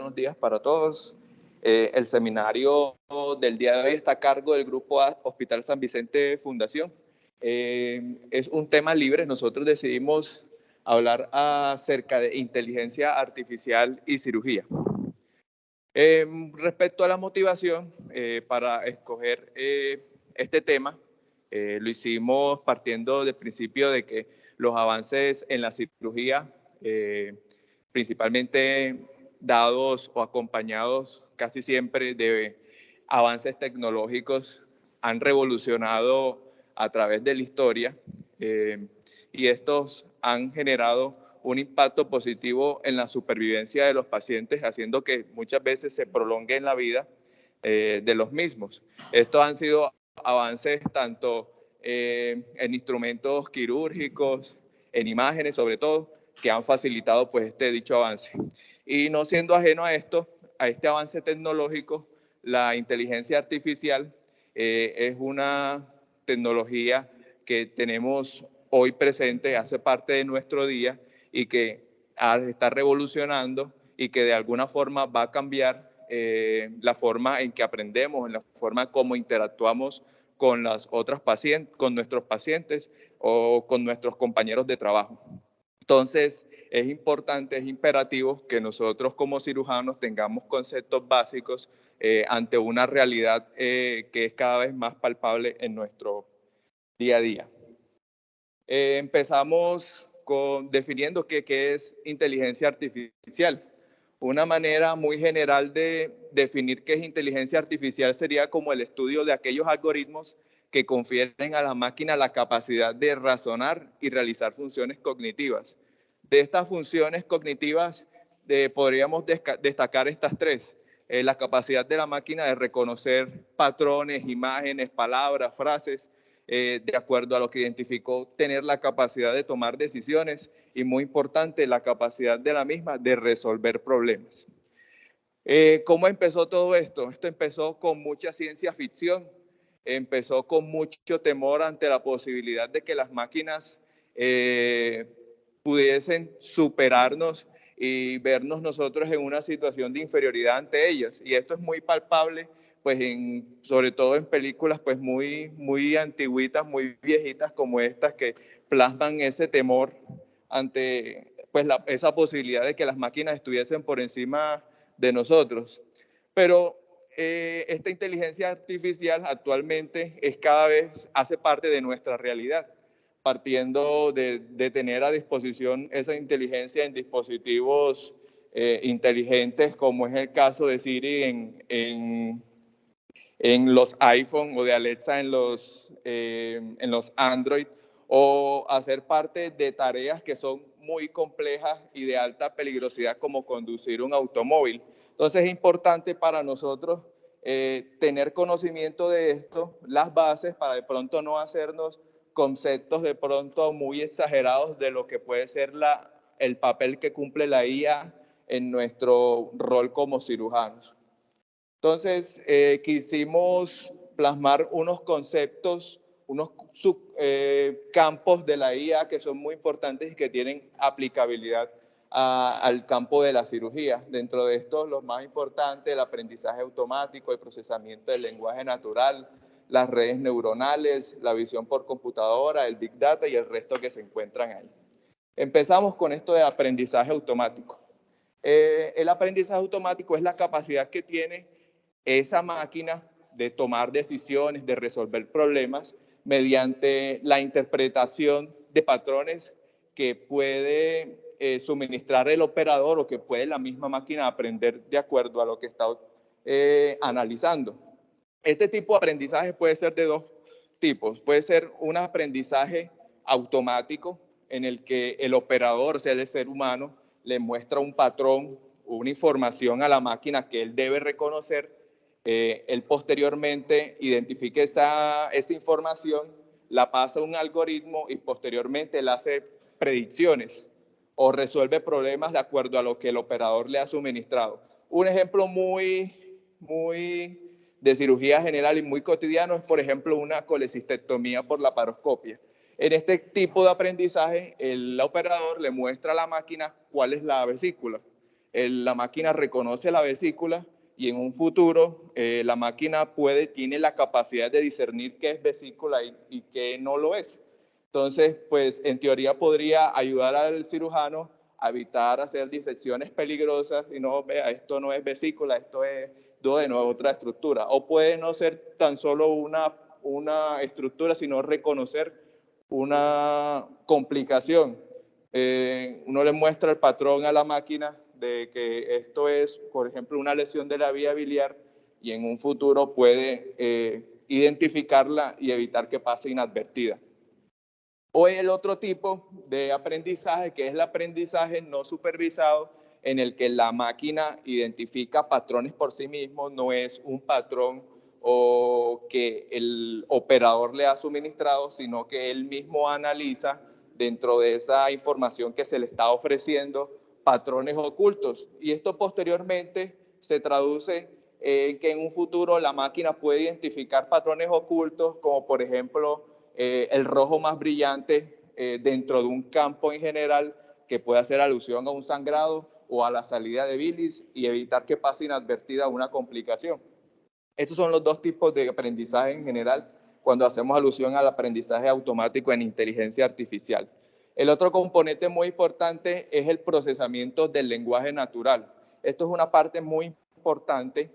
buenos días para todos. El seminario del día de hoy está a cargo del Grupo A Hospital San Vicente Fundación. Es un tema libre, nosotros decidimos hablar acerca de inteligencia artificial y cirugía. Respecto a la motivación para escoger este tema, lo hicimos partiendo del principio de que los avances en la cirugía, principalmente dados o acompañados casi siempre de avances tecnológicos, han revolucionado a través de la historia y estos han generado un impacto positivo en la supervivencia de los pacientes, haciendo que muchas veces se prolongue la vida de los mismos. Estos han sido avances tanto en instrumentos quirúrgicos, en imágenes sobre todo, que han facilitado pues dicho avance. Y no siendo ajeno a esto, a este avance tecnológico, la inteligencia artificial es una tecnología que tenemos hoy presente, hace parte de nuestro día y que está revolucionando y que de alguna forma va a cambiar la forma en que aprendemos, en la forma como interactuamos con las otras pacientes, con nuestros pacientes o con nuestros compañeros de trabajo. Entonces, es importante, es imperativo que nosotros como cirujanos tengamos conceptos básicos ante una realidad que es cada vez más palpable en nuestro día a día. Empezamos definiendo qué es inteligencia artificial. Una manera muy general de definir qué es inteligencia artificial sería como el estudio de aquellos algoritmos que confieren a la máquina la capacidad de razonar y realizar funciones cognitivas. De estas funciones cognitivas podríamos destacar estas tres. La capacidad de la máquina de reconocer patrones, imágenes, palabras, frases, de acuerdo a lo que identificó, tener la capacidad de tomar decisiones y, muy importante, la capacidad de la misma de resolver problemas. ¿Cómo empezó todo esto? Esto empezó con mucha ciencia ficción, empezó con mucho temor ante la posibilidad de que las máquinas pudiesen superarnos y vernos nosotros en una situación de inferioridad ante ellas. Y esto es muy palpable, pues sobre todo en películas pues muy antiguitas, muy viejitas como estas, que plasman ese temor ante pues esa posibilidad de que las máquinas estuviesen por encima de nosotros. Pero esta inteligencia artificial actualmente cada vez hace parte de nuestra realidad, partiendo de tener a disposición esa inteligencia en dispositivos inteligentes, como es el caso de Siri en los iPhone o de Alexa en los Android, o hacer parte de tareas que son muy complejas y de alta peligrosidad, como conducir un automóvil. Entonces es importante para nosotros tener conocimiento de esto, las bases, para de pronto no hacernos conceptos de pronto muy exagerados de lo que puede ser el papel que cumple la IA en nuestro rol como cirujanos. Entonces, quisimos plasmar unos conceptos, unos campos de la IA que son muy importantes y que tienen aplicabilidad al campo de la cirugía. Dentro de estos, los más importantes, el aprendizaje automático, el procesamiento del lenguaje natural, las redes neuronales, la visión por computadora, el Big Data y el resto que se encuentran ahí. Empezamos con esto de aprendizaje automático. El aprendizaje automático es la capacidad que tiene esa máquina de tomar decisiones, de resolver problemas mediante la interpretación de patrones que puede suministrar el operador o que puede la misma máquina aprender de acuerdo a lo que está analizando. Este tipo de aprendizaje puede ser de dos tipos. Puede ser un aprendizaje automático en el que el operador, o sea, el ser humano, le muestra un patrón, una información a la máquina que él debe reconocer. Él posteriormente identifica esa información, la pasa a un algoritmo y posteriormente él hace predicciones o resuelve problemas de acuerdo a lo que el operador le ha suministrado. Un ejemplo muy de cirugía general y muy cotidiano es, por ejemplo, una colecistectomía por laparoscopia. En este tipo de aprendizaje, el operador le muestra a la máquina cuál es la vesícula. La máquina reconoce la vesícula y en un futuro la máquina tiene la capacidad de discernir qué es vesícula y qué no lo es. Entonces, pues en teoría podría ayudar al cirujano a evitar hacer disecciones peligrosas y no, vea, esto no es vesícula, esto es duodeno, otra estructura. O puede no ser tan solo una estructura, sino reconocer una complicación. Uno le muestra el patrón a la máquina de que esto es, por ejemplo, una lesión de la vía biliar y en un futuro puede identificarla y evitar que pase inadvertida. O el otro tipo de aprendizaje, que es el aprendizaje no supervisado, en el que la máquina identifica patrones por sí mismo, no es un patrón o que el operador le ha suministrado, sino que él mismo analiza dentro de esa información que se le está ofreciendo patrones ocultos. Y esto posteriormente se traduce en que en un futuro la máquina puede identificar patrones ocultos, como por ejemplo el rojo más brillante dentro de un campo en general que puede hacer alusión a un sangrado o a la salida de bilis y evitar que pase inadvertida una complicación. Estos son los dos tipos de aprendizaje en general cuando hacemos alusión al aprendizaje automático en inteligencia artificial. El otro componente muy importante es el procesamiento del lenguaje natural. Esto es una parte muy importante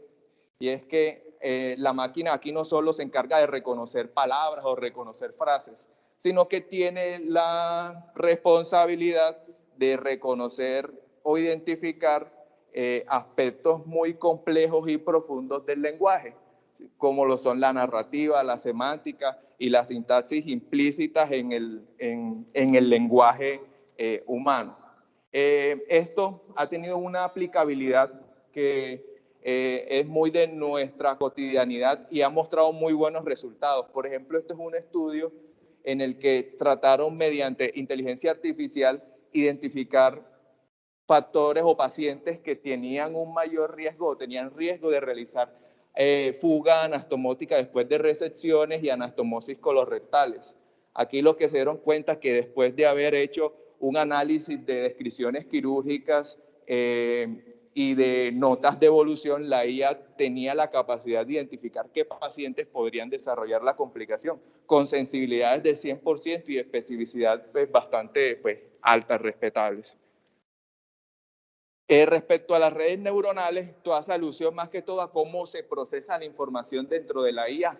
y es que la máquina aquí no solo se encarga de reconocer palabras o reconocer frases, sino que tiene la responsabilidad de reconocer o identificar aspectos muy complejos y profundos del lenguaje, como lo son la narrativa, la semántica y la sintaxis implícitas en el lenguaje humano. Esto ha tenido una aplicabilidad que es muy de nuestra cotidianidad y ha mostrado muy buenos resultados. Por ejemplo, este es un estudio en el que trataron mediante inteligencia artificial identificar factores o pacientes que tenían un mayor riesgo, tenían riesgo de realizar fuga anastomótica después de resecciones y anastomosis colorectales. Aquí lo que se dieron cuenta es que después de haber hecho un análisis de descripciones quirúrgicas y de notas de evolución, la IA tenía la capacidad de identificar qué pacientes podrían desarrollar la complicación, con sensibilidades del 100% y especificidad pues, bastante pues, altas, respetables. Respecto a las redes neuronales, esto hace alusión más que todo a cómo se procesa la información dentro de la IA.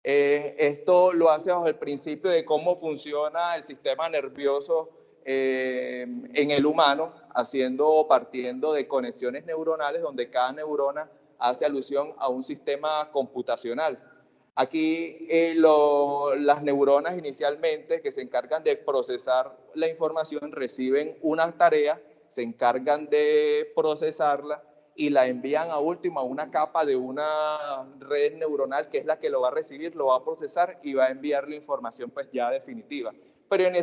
Esto lo hace bajo el principio de cómo funciona el sistema nervioso en el humano, haciendo o partiendo de conexiones neuronales donde cada neurona hace alusión a un sistema computacional. Aquí las neuronas inicialmente que se encargan de procesar la información reciben una tarea, se encargan de procesarla y la envían a última a una capa de una red neuronal que es la que lo va a recibir, lo va a procesar y va a enviar la información pues ya definitiva. Pero en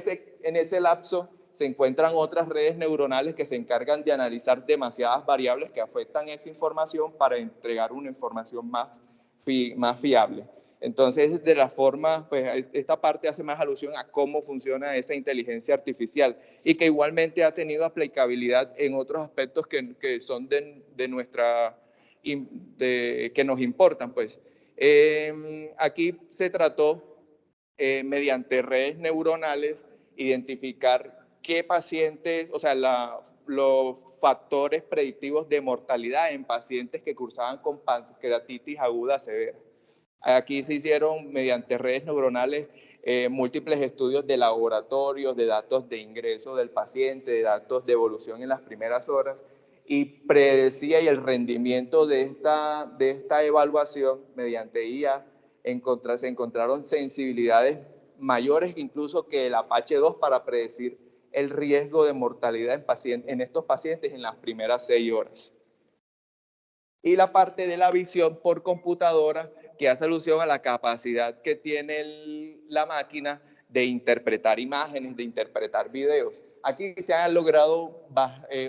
ese lapso se encuentran otras redes neuronales que se encargan de analizar demasiadas variables que afectan esa información para entregar una información más fiable. Entonces, de la forma, pues esta parte hace más alusión a cómo funciona esa inteligencia artificial y que igualmente ha tenido aplicabilidad en otros aspectos que son de nuestra, que nos importan, pues. Aquí se trató, mediante redes neuronales, identificar qué pacientes, o sea, los factores predictivos de mortalidad en pacientes que cursaban con pancreatitis aguda severa. Aquí se hicieron mediante redes neuronales múltiples estudios de laboratorios, de datos de ingreso del paciente, de datos de evolución en las primeras horas y predecía y el rendimiento de esta evaluación mediante IA se encontraron sensibilidades mayores incluso que el Apache 2 para predecir el riesgo de mortalidad en estos pacientes en las primeras 6 horas. Y la parte de la visión por computadora que hace alusión a la capacidad que tiene la máquina de interpretar imágenes, de interpretar videos. Aquí se ha logrado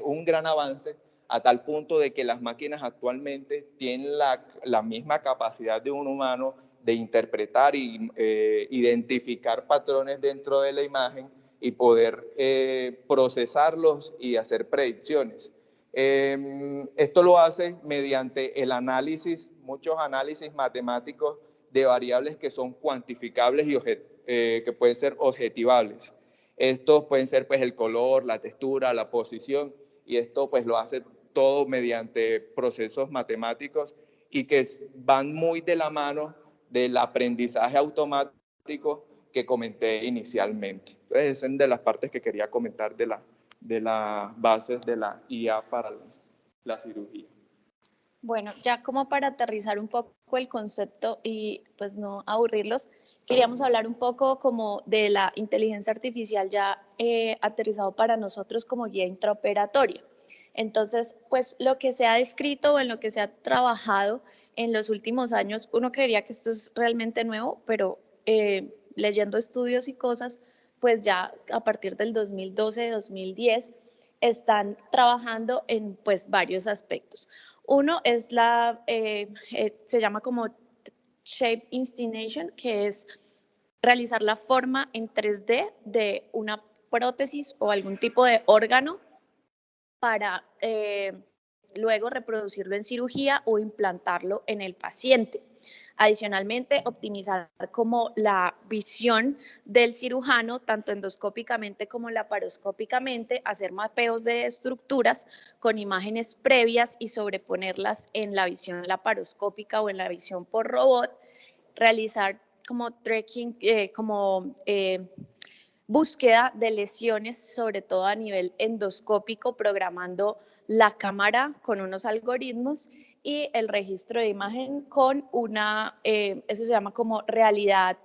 un gran avance a tal punto de que las máquinas actualmente tienen la misma capacidad de un humano de interpretar e identificar patrones dentro de la imagen y poder procesarlos y hacer predicciones. Esto lo hace mediante el análisis, muchos análisis matemáticos de variables que son cuantificables y que pueden ser objetivables. Estos pueden ser pues, el color, la textura, la posición, y esto pues, lo hace todo mediante procesos matemáticos y que van muy de la mano del aprendizaje automático que comenté inicialmente. Entonces, esa es de las partes que quería comentar de las bases de la IA para la cirugía. Bueno, ya como para aterrizar un poco el concepto y pues no aburrirlos, queríamos hablar un poco como de la inteligencia artificial ya aterrizado para nosotros como guía intraoperatoria. Entonces, pues lo que se ha descrito o en lo que se ha trabajado en los últimos años, uno creería que esto es realmente nuevo, pero leyendo estudios y cosas, pues ya a partir del 2012-2010 están trabajando en pues varios aspectos. Uno es se llama como Shape Instination, que es realizar la forma en 3D de una prótesis o algún tipo de órgano para luego reproducirlo en cirugía o implantarlo en el paciente. Adicionalmente, optimizar como la visión del cirujano, tanto endoscópicamente como laparoscópicamente, hacer mapeos de estructuras con imágenes previas y sobreponerlas en la visión laparoscópica o en la visión por robot, realizar como tracking, búsqueda de lesiones, sobre todo a nivel endoscópico, programando la cámara con unos algoritmos y el registro de imagen con eso se llama como realidad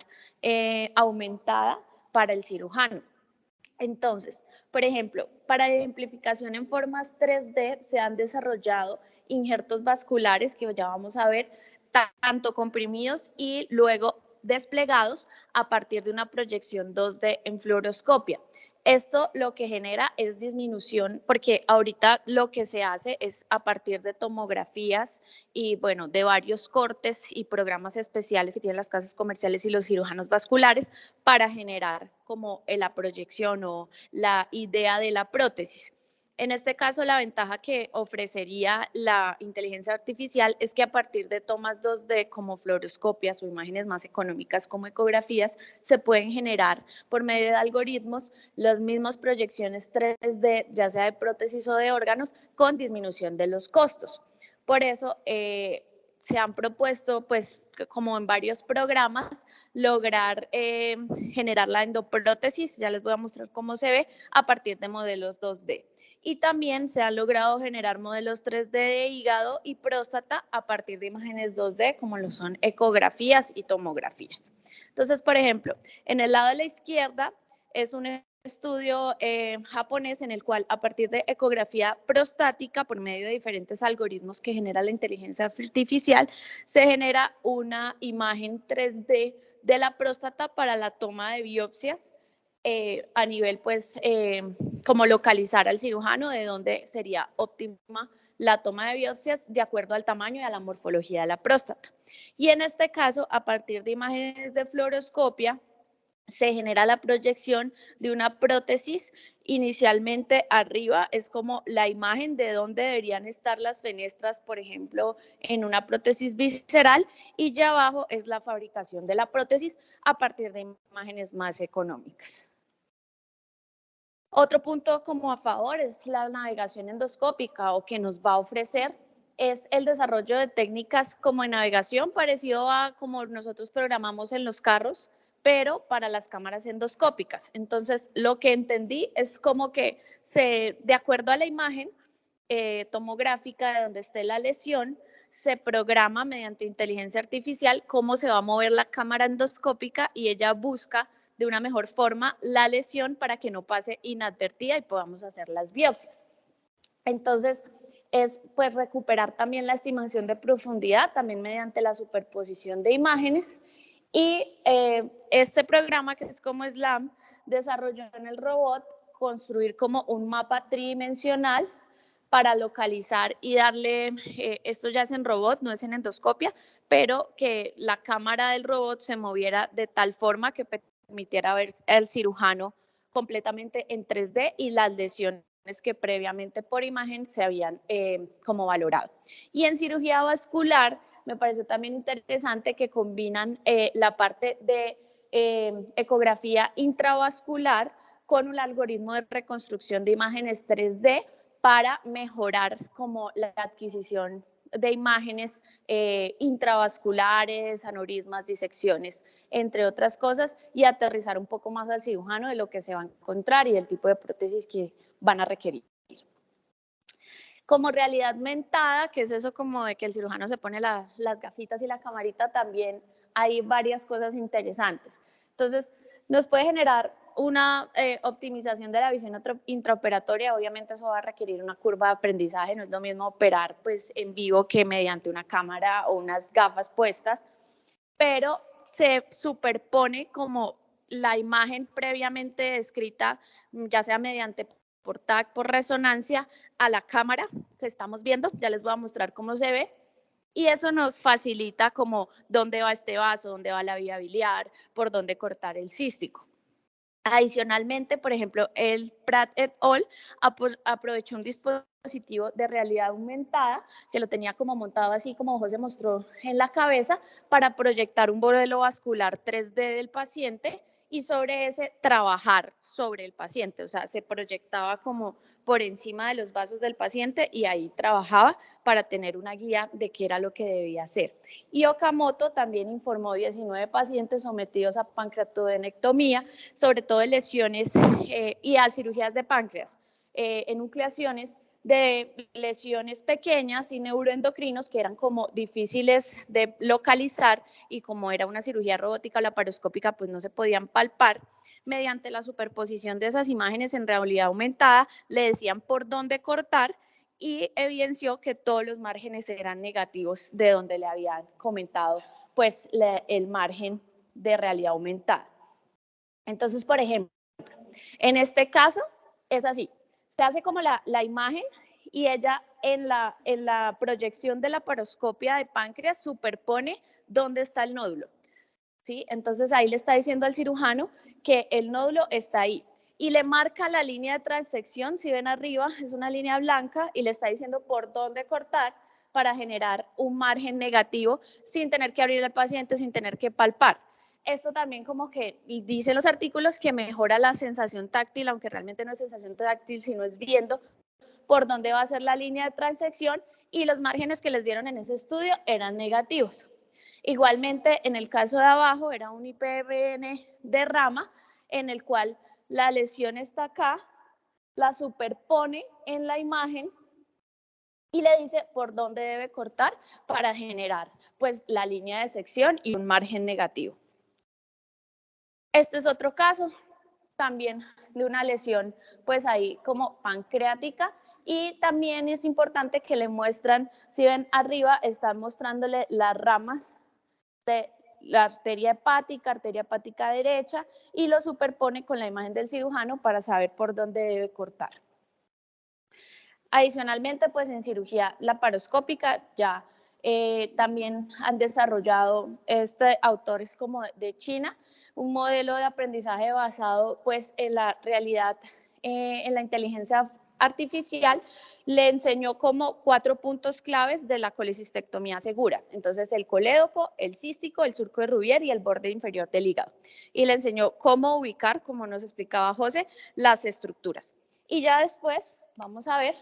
aumentada para el cirujano. Entonces, por ejemplo, para ejemplificación en formas 3D se han desarrollado injertos vasculares que ya vamos a ver, tanto comprimidos y luego desplegados a partir de una proyección 2D en fluoroscopia. Esto lo que genera es disminución, porque ahorita lo que se hace es a partir de tomografías y bueno, de varios cortes y programas especiales que tienen las casas comerciales y los cirujanos vasculares para generar como la proyección o la idea de la prótesis. En este caso, la ventaja que ofrecería la inteligencia artificial es que a partir de tomas 2D como fluoroscopias o imágenes más económicas como ecografías, se pueden generar por medio de algoritmos las mismas proyecciones 3D, ya sea de prótesis o de órganos, con disminución de los costos. Por eso, se han propuesto, pues, como en varios programas, lograr generar la endoprótesis, ya les voy a mostrar cómo se ve, a partir de modelos 2D. Y también se han logrado generar modelos 3D de hígado y próstata a partir de imágenes 2D, como lo son ecografías y tomografías. Entonces, por ejemplo, en el lado de la izquierda es un estudio japonés en el cual a partir de ecografía prostática por medio de diferentes algoritmos que genera la inteligencia artificial se genera una imagen 3D de la próstata para la toma de biopsias a nivel pues como localizar al cirujano de dónde sería óptima la toma de biopsias de acuerdo al tamaño y a la morfología de la próstata. Y en este caso, a partir de imágenes de fluoroscopia, se genera la proyección de una prótesis. Inicialmente arriba es como la imagen de dónde deberían estar las fenestras, por ejemplo, en una prótesis visceral, y ya abajo es la fabricación de la prótesis a partir de imágenes más económicas. Otro punto como a favor es la navegación endoscópica o que nos va a ofrecer es el desarrollo de técnicas como en navegación parecido a como nosotros programamos en los carros, pero para las cámaras endoscópicas. Entonces, lo que entendí es como que de acuerdo a la imagen tomográfica de donde esté la lesión, se programa mediante inteligencia artificial cómo se va a mover la cámara endoscópica y ella busca de una mejor forma la lesión para que no pase inadvertida y podamos hacer las biopsias. Entonces, es pues recuperar también la estimación de profundidad, también mediante la superposición de imágenes. Y este programa, que es como SLAM, desarrolló en el robot construir como un mapa tridimensional para localizar y darle, esto ya es en robot, no es en endoscopia, pero que la cámara del robot se moviera de tal forma que permitiera ver al cirujano completamente en 3D y las lesiones que previamente por imagen se habían como valorado. Y en cirugía vascular me pareció también interesante que combinan la parte de ecografía intravascular con un algoritmo de reconstrucción de imágenes 3D para mejorar como la adquisición de imágenes intravasculares, aneurismas, disecciones, entre otras cosas, y aterrizar un poco más al cirujano de lo que se va a encontrar y el tipo de prótesis que van a requerir. Como realidad aumentada, que es eso como de que el cirujano se pone las gafitas y la camarita, también hay varias cosas interesantes. Entonces, nos puede generar una optimización de la visión intraoperatoria. Obviamente eso va a requerir una curva de aprendizaje, no es lo mismo operar pues en vivo que mediante una cámara o unas gafas puestas, pero se superpone como la imagen previamente descrita, ya sea mediante por TAC, por resonancia, a la cámara que estamos viendo. Ya les voy a mostrar cómo se ve. Y eso nos facilita como dónde va este vaso, dónde va la vía biliar, por dónde cortar el cístico. Adicionalmente, por ejemplo, el Pratt et al. Aprovechó un dispositivo de realidad aumentada que lo tenía como montado así como José mostró en la cabeza para proyectar un modelo vascular 3D del paciente y sobre ese trabajar sobre el paciente. O sea, se proyectaba como por encima de los vasos del paciente y ahí trabajaba para tener una guía de qué era lo que debía hacer. Y Okamoto también informó 19 pacientes sometidos a pancreatodenectomía, sobre todo de lesiones y a cirugías de páncreas, enucleaciones de lesiones pequeñas y neuroendocrinos que eran como difíciles de localizar y como era una cirugía robótica o laparoscópica, pues no se podían palpar. Mediante la superposición de esas imágenes en realidad aumentada, le decían por dónde cortar y evidenció que todos los márgenes eran negativos de donde le habían comentado pues el margen de realidad aumentada. Entonces, por ejemplo, en este caso es así, se hace como la imagen y ella en la proyección de la laparoscopia de páncreas superpone dónde está el nódulo, ¿sí? Entonces ahí le está diciendo al cirujano que el nódulo está ahí y le marca la línea de transección, si ven arriba es una línea blanca y le está diciendo por dónde cortar para generar un margen negativo sin tener que abrir al paciente, sin tener que palpar. Esto también como que dicen los artículos que mejora la sensación táctil, aunque realmente no es sensación táctil, sino es viendo por dónde va a ser la línea de transección y los márgenes que les dieron en ese estudio eran negativos. Igualmente, en el caso de abajo era un IPRN de rama en el cual la lesión está acá, la superpone en la imagen y le dice por dónde debe cortar para generar pues la línea de sección y un margen negativo. Este es otro caso también de una lesión pues ahí como pancreática y también es importante que le muestran, si ven arriba están mostrándole las ramas de la arteria hepática derecha y lo superpone con la imagen del cirujano para saber por dónde debe cortar. Adicionalmente, pues en cirugía laparoscópica ya también han desarrollado autores como de China, un modelo de aprendizaje basado pues en la realidad, en la inteligencia artificial, le enseñó como 4 puntos claves de la colecistectomía segura. Entonces, el colédoco, el cístico, el surco de Rubier y el borde inferior del hígado. Y le enseñó cómo ubicar, como nos explicaba José, las estructuras. Y ya después, vamos a ver,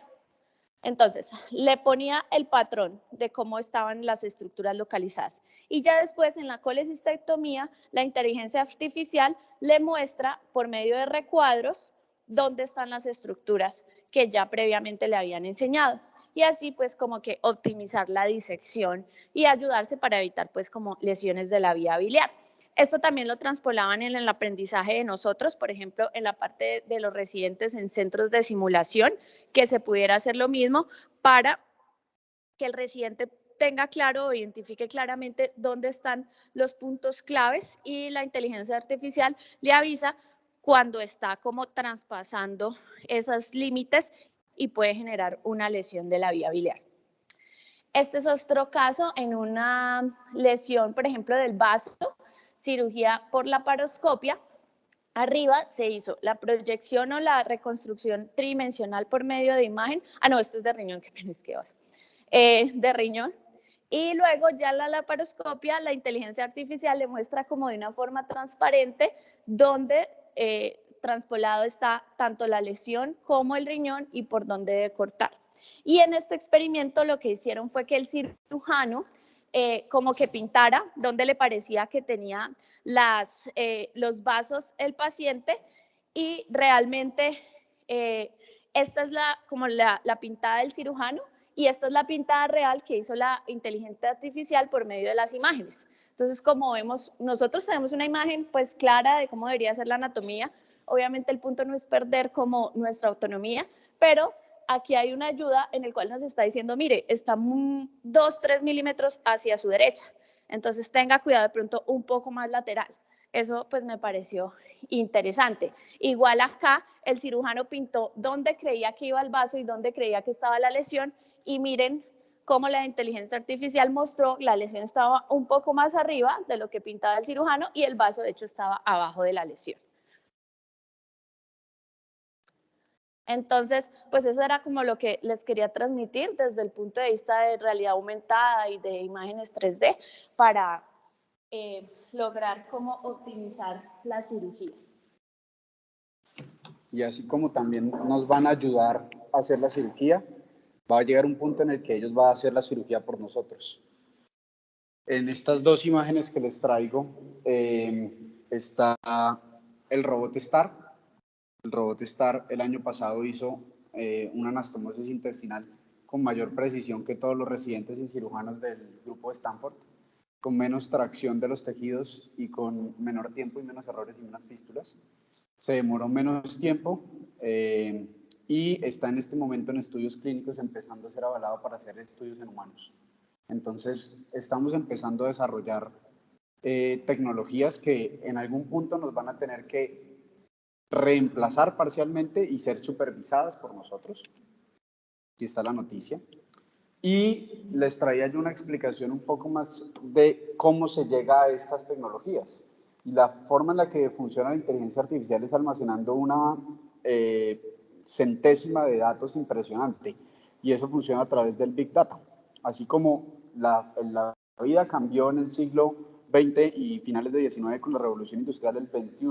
entonces, le ponía el patrón de cómo estaban las estructuras localizadas. Y ya después, en la colecistectomía, la inteligencia artificial le muestra por medio de recuadros dónde están las estructuras que ya previamente le habían enseñado. Y así, pues, como que optimizar la disección y ayudarse para evitar, pues, como lesiones de la vía biliar. Esto también lo transpolaban en el aprendizaje de nosotros, por ejemplo, en la parte de los residentes en centros de simulación, que se pudiera hacer lo mismo para que el residente tenga claro o identifique claramente dónde están los puntos claves y la inteligencia artificial le avisa cuando está como traspasando esos límites y puede generar una lesión de la vía biliar. Este es otro caso en una lesión, por ejemplo, del vaso, cirugía por laparoscopia, Arriba se hizo la proyección o la reconstrucción tridimensional por medio de imagen. Ah, no, esto es de riñón, qué pena, es que vas. De riñón. Y luego ya la laparoscopia, la inteligencia artificial le muestra como de una forma transparente donde traspolado está tanto la lesión como el riñón y por dónde debe cortar. Y en este experimento lo que hicieron fue que el cirujano como que pintara donde le parecía que tenía los vasos el paciente y realmente esta es como la pintada del cirujano y esta es la pintada real que hizo la inteligencia artificial por medio de las imágenes. Entonces, como vemos, nosotros tenemos una imagen pues clara de cómo debería ser la anatomía. Obviamente el punto no es perder como nuestra autonomía, pero aquí hay una ayuda en el cual nos está diciendo, mire, está 2-3 milímetros hacia su derecha. Entonces tenga cuidado de pronto un poco más lateral. Eso pues me pareció interesante. Igual acá el cirujano pintó dónde creía que iba el vaso y dónde creía que estaba la lesión y miren cómo la inteligencia artificial mostró la lesión estaba un poco más arriba de lo que pintaba el cirujano y el vaso de hecho estaba abajo de la lesión. Entonces, pues eso era como lo que les quería transmitir desde el punto de vista de realidad aumentada y de imágenes 3D para lograr cómo optimizar las cirugías. Y así como también nos van a ayudar a hacer la cirugía, va a llegar un punto en el que ellos van a hacer la cirugía por nosotros. En estas dos imágenes que les traigo está el robot STAR. El robot STAR el año pasado hizo una anastomosis intestinal con mayor precisión que todos los residentes y cirujanos del grupo de Stanford, con menos tracción de los tejidos y con menor tiempo y menos errores y menos fístulas. Se demoró menos tiempo y está en este momento en estudios clínicos empezando a ser avalado para hacer estudios en humanos. Entonces, estamos empezando a desarrollar tecnologías que en algún punto nos van a tener que reemplazar parcialmente y ser supervisadas por nosotros. Aquí está la noticia. Y les traía yo una explicación un poco más de cómo se llega a estas tecnologías. Y la forma en la que funciona la inteligencia artificial es almacenando una centésima de datos impresionante. Y eso funciona a través del Big Data. Así como la vida cambió en el siglo XX y finales de XIX con la revolución industrial del XXI,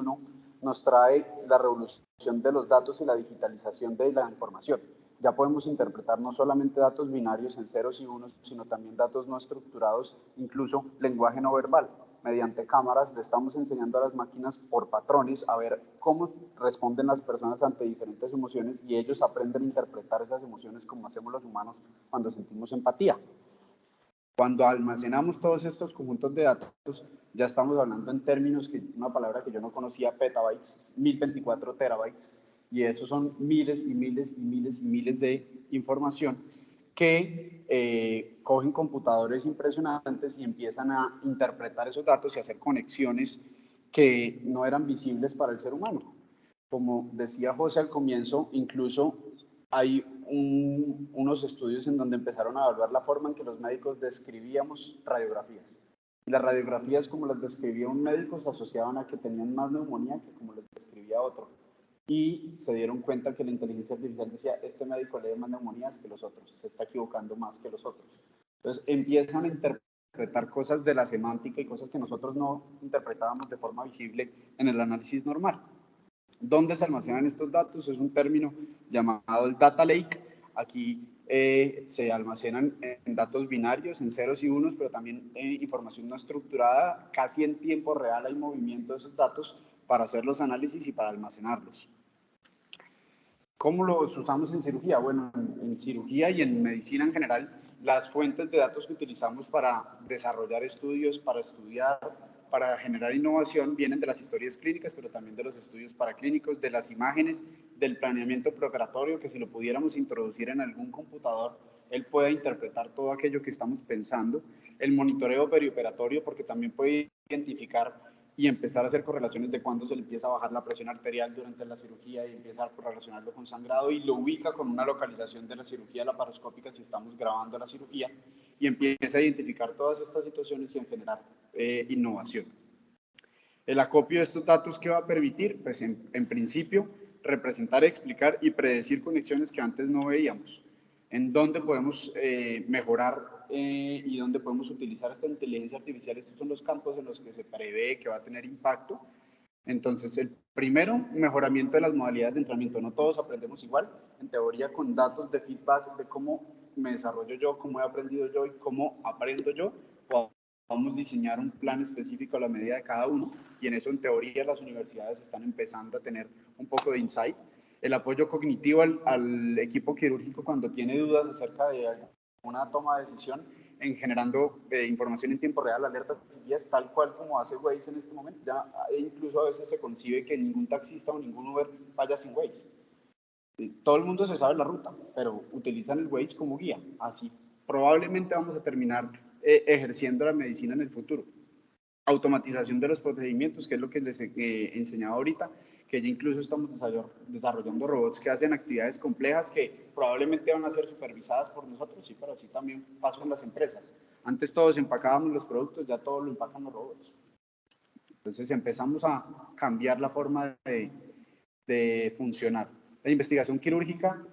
nos trae la revolución de los datos y la digitalización de la información. Ya podemos interpretar no solamente datos binarios en ceros y unos, sino también datos no estructurados, incluso lenguaje no verbal. Mediante cámaras le estamos enseñando a las máquinas por patrones a ver cómo responden las personas ante diferentes emociones y ellos aprenden a interpretar esas emociones como hacemos los humanos cuando sentimos empatía. Cuando almacenamos todos estos conjuntos de datos, ya estamos hablando en términos, una palabra que yo no conocía, petabytes, 1024 terabytes, y eso son miles y miles y miles y miles de información que cogen computadores impresionantes y empiezan a interpretar esos datos y hacer conexiones que no eran visibles para el ser humano. Como decía José al comienzo, incluso hay unos estudios en donde empezaron a evaluar la forma en que los médicos describíamos radiografías. Y las radiografías, como las describía un médico, se asociaban a que tenían más neumonía que como las describía otro. Y se dieron cuenta que la inteligencia artificial decía, este médico lee más neumonías que los otros, se está equivocando más que los otros. Entonces empiezan a interpretar cosas de la semántica y cosas que nosotros no interpretábamos de forma visible en el análisis normal. ¿Dónde se almacenan estos datos? Es un término llamado el data lake. Aquí se almacenan en datos binarios, en ceros y unos, pero también información no estructurada. Casi en tiempo real hay movimiento de esos datos para hacer los análisis y para almacenarlos. ¿Cómo los usamos en cirugía? Bueno, en cirugía y en medicina en general, las fuentes de datos que utilizamos para desarrollar estudios, para estudiar, para generar innovación, vienen de las historias clínicas, pero también de los estudios paraclínicos, de las imágenes, del planeamiento preoperatorio, que si lo pudiéramos introducir en algún computador, él pueda interpretar todo aquello que estamos pensando, el monitoreo perioperatorio, porque también puede identificar y empezar a hacer correlaciones de cuándo se le empieza a bajar la presión arterial durante la cirugía y empieza a correlacionarlo con sangrado y lo ubica con una localización de la cirugía laparoscópica si estamos grabando la cirugía y empieza a identificar todas estas situaciones y a generar innovación. El acopio de estos datos, ¿qué va a permitir? Pues en principio, representar, explicar y predecir conexiones que antes no veíamos. En dónde podemos mejorar y dónde podemos utilizar esta inteligencia artificial. Estos son los campos en los que se prevé que va a tener impacto. Entonces, el primero, mejoramiento de las modalidades de entrenamiento. No todos aprendemos igual. En teoría, con datos de feedback de cómo me desarrollo yo, cómo he aprendido yo y cómo aprendo yo, podemos diseñar un plan específico a la medida de cada uno. Y en eso, en teoría, las universidades están empezando a tener un poco de insight. El apoyo cognitivo al equipo quirúrgico cuando tiene dudas acerca de alguna toma de decisión, en generando información en tiempo real, alertas y guías, tal cual como hace Waze en este momento. Ya incluso a veces se concibe que ningún taxista o ningún Uber vaya sin Waze. Todo el mundo se sabe la ruta, pero utilizan el Waze como guía. Así probablemente vamos a terminar ejerciendo la medicina en el futuro. Automatización de los procedimientos, que es lo que les he enseñado ahorita, que ya incluso estamos desarrollando robots que hacen actividades complejas que probablemente van a ser supervisadas por nosotros, sí, pero así también pasa en las empresas. Antes todos empacábamos los productos, ya todo lo empacan los robots. Entonces empezamos a cambiar la forma de funcionar. La investigación quirúrgica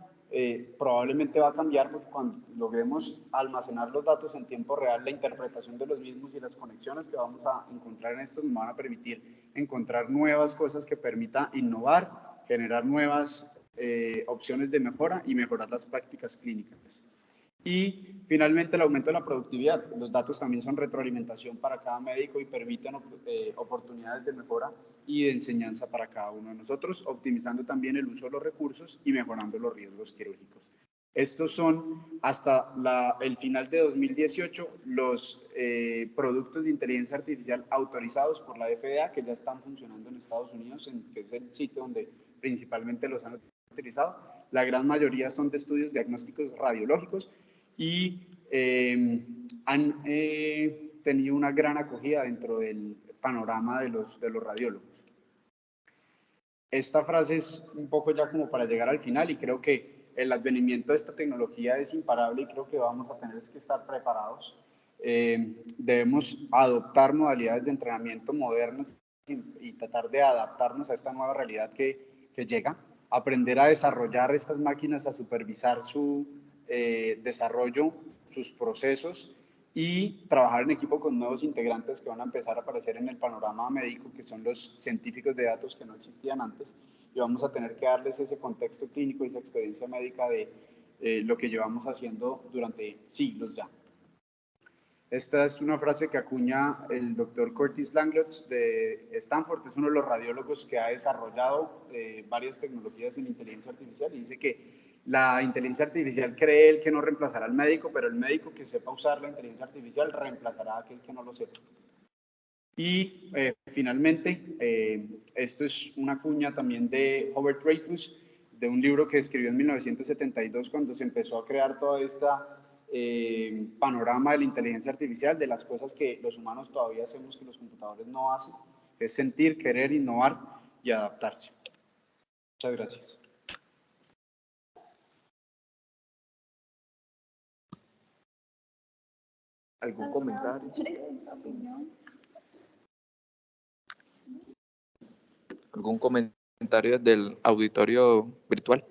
probablemente va a cambiar porque cuando logremos almacenar los datos en tiempo real, la interpretación de los mismos y las conexiones que vamos a encontrar en estos nos van a permitir encontrar nuevas cosas que permita innovar, generar nuevas opciones de mejora y mejorar las prácticas clínicas. Y finalmente el aumento de la productividad. Los datos también son retroalimentación para cada médico y permiten oportunidades de mejora y de enseñanza para cada uno de nosotros, optimizando también el uso de los recursos y mejorando los riesgos quirúrgicos. Estos son hasta el final de 2018 los productos de inteligencia artificial autorizados por la FDA que ya están funcionando en Estados Unidos, que es el sitio donde principalmente los han utilizado. La gran mayoría son de estudios diagnósticos radiológicos y han tenido una gran acogida dentro del panorama de los radiólogos. Esta frase es un poco ya como para llegar al final y creo que el advenimiento de esta tecnología es imparable y creo que vamos a tener que estar preparados. Debemos adoptar modalidades de entrenamiento modernas y tratar de adaptarnos a esta nueva realidad que llega, aprender a desarrollar estas máquinas, a supervisar su desarrollo, sus procesos y trabajar en equipo con nuevos integrantes que van a empezar a aparecer en el panorama médico, que son los científicos de datos que no existían antes, y vamos a tener que darles ese contexto clínico y esa experiencia médica de lo que llevamos haciendo durante siglos ya. Esta es una frase que acuña el doctor Curtis Langlotz de Stanford, es uno de los radiólogos que ha desarrollado varias tecnologías en inteligencia artificial y dice que la inteligencia artificial cree él que no reemplazará al médico, pero el médico que sepa usar la inteligencia artificial reemplazará a aquel que no lo sepa. Y finalmente, esto es una cuña también de Howard Dreyfus, de un libro que escribió en 1972 cuando se empezó a crear toda esta panorama de la inteligencia artificial, de las cosas que los humanos todavía hacemos que los computadores no hacen, que es sentir, querer, innovar y adaptarse. Muchas gracias. ¿Algún comentario? ¿Algún comentario del auditorio virtual?